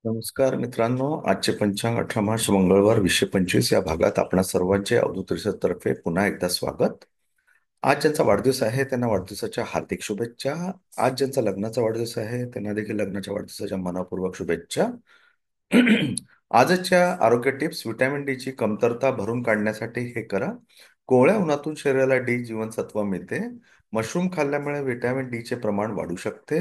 नमस्कार मित्रांनो, आजचे पंचांग 18 मार्च मंगळवार 2025 या भागात आपणा सर्वांचे अवधूत रिसर्च तर्फे पुन्हा एकदा स्वागत. आज ज्यांचा वाढदिवस आहे त्यांना वाढदिवसाच्या हार्दिक शुभेच्छा. आज ज्यांचा लग्नाचा वाढदिवस आहे त्यांना देखील लग्नाच्या वाढदिवसाच्या मनपूर्वक शुभेच्छा. आजच्या आरोग्य टिप्स: व्हिटॅमिन डी ची कमतरता भरून काढण्यासाठी हे करा. कोवळ्या उन्हातून शरीराला डी जीवनसत्व मिळते. मशरूम खाल्ल्यामुळे व्हिटॅमिन डी चे प्रमाण वाढू शकते.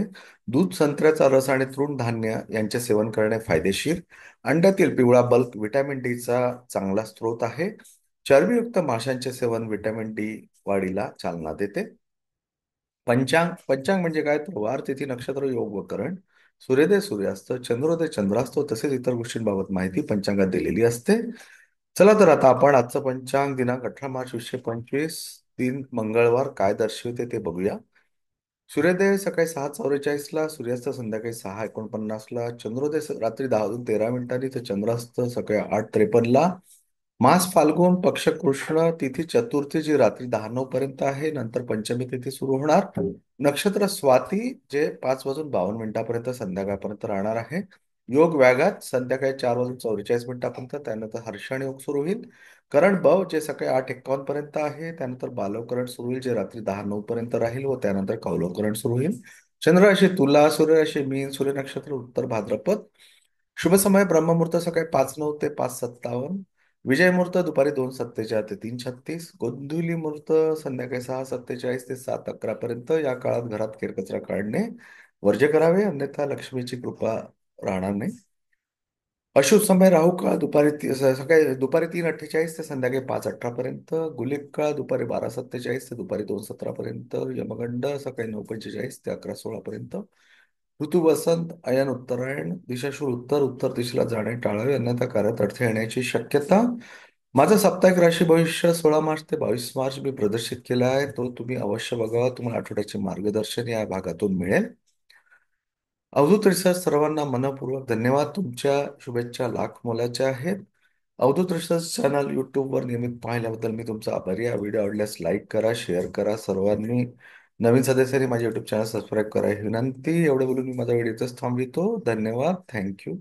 दूध, संत्र्याचा रस आणि तृणधान्य यांचे सेवन करणे फायदेशीर. अंड्यातील पिवळा बल्क व्हिटॅमिन डी चा चांगला स्रोत आहे. चरबीयुक्त माशांचे सेवन व्हिटॅमिन डी वाढीला चालना देते. पंचांग पंचांग म्हणजे काय? तर वार, तिथी, नक्षत्र, योग व करण, सूर्योदय, सूर्यास्त, चंद्रोदय, चंद्रास्त तसेच इतर गोष्टींबाबत माहिती पंचांगात दिलेली असते. चला तर आता आपण आजचं पंचांग दिनांक 18 मार्च 2025 दिन मंगळवार काय दर्शवते ते बघूया. सूर्योदय सकाळी 6:44 ला, सूर्यास्त संध्याकाळी 6:49 ला, चंद्रोदय रात्री 10:13 तर चंद्रास्त सकाळी 8:53 ला. मास फाल्गुन, पक्ष कृष्ण, तिथी चतुर्थी जी रात्री 10:09 आहे. नंतर पंचमी तिथी सुरू होणार. नक्षत्र स्वाती जे 5:52 संध्याकाळपर्यंत राहणार आहे. योग व्याघात संध्याकाळी 4:44 त्यानंतर हर्षण योग सुरू होईल. करण बव जे सकाळी 8:51 आहे. त्यानंतर बालवकरण सुरू होईल जे रात्री 10:09 राहील व त्यानंतर कौलवकरण सुरू होईल. चंद्रराशी तुला, सूर्यराशी मीन, सूर्य नक्षत्र उत्तर भाद्रपद. शुभ समय ब्रह्ममुहूर्त सकाळी 5:09 ते 5:57. विजय मुहूर्त दुपारी 2:47 ते 3:36. गोंधुली मुहूर्त संध्याकाळी 6:47 ते 7:11 या काळात घरात केरकचरा काढणे वर्ज्य करावे, अन्यथा लक्ष्मीची कृपा राहणार नाही. अशुभ समय राहू काळ सकाळी दुपारी 3:48 ते संध्याकाळी 5:18. गुलिक काळ दुपारी 12:47 ते दुपारी 2:17. यमगंड सकाळी 9:45 ते 11:16. ऋतू वसंत, अयन उत्तरायण. दिशाशूल उत्तर उत्तर दिशेला जाणे टाळावे, अन्यथा कार्यात अडथळे येण्याची शक्यता. माझं साप्ताहिक राशी भविष्य 16 मार्च ते 22 मार्च मी प्रदर्शित केला आहे, तो तुम्ही अवश्य बघावा. तुम्हाला आठवड्याचे मार्गदर्शन या भागातून मिळेल. अवधूत रिसर्च सर्वांना मनपूर्वक धन्यवाद. तुमच्या शुभेच्छा लाख मोलाच्या आहेत. अवधूत रिसर्च चॅनल यूट्यूबवर नियमित पाहिल्याबद्दल मी तुमचा आभारी आहे. व्हिडिओ आवडल्यास लाईक करा, शेअर करा. सर्वांनी नवीन सदस्यांनी माझे यूट्यूब चॅनल सबस्क्राईब करा ही विनंती. एवढं बोलून मी माझा व्हिडिओ इथेच थांबवितो. धन्यवाद. थँक्यू.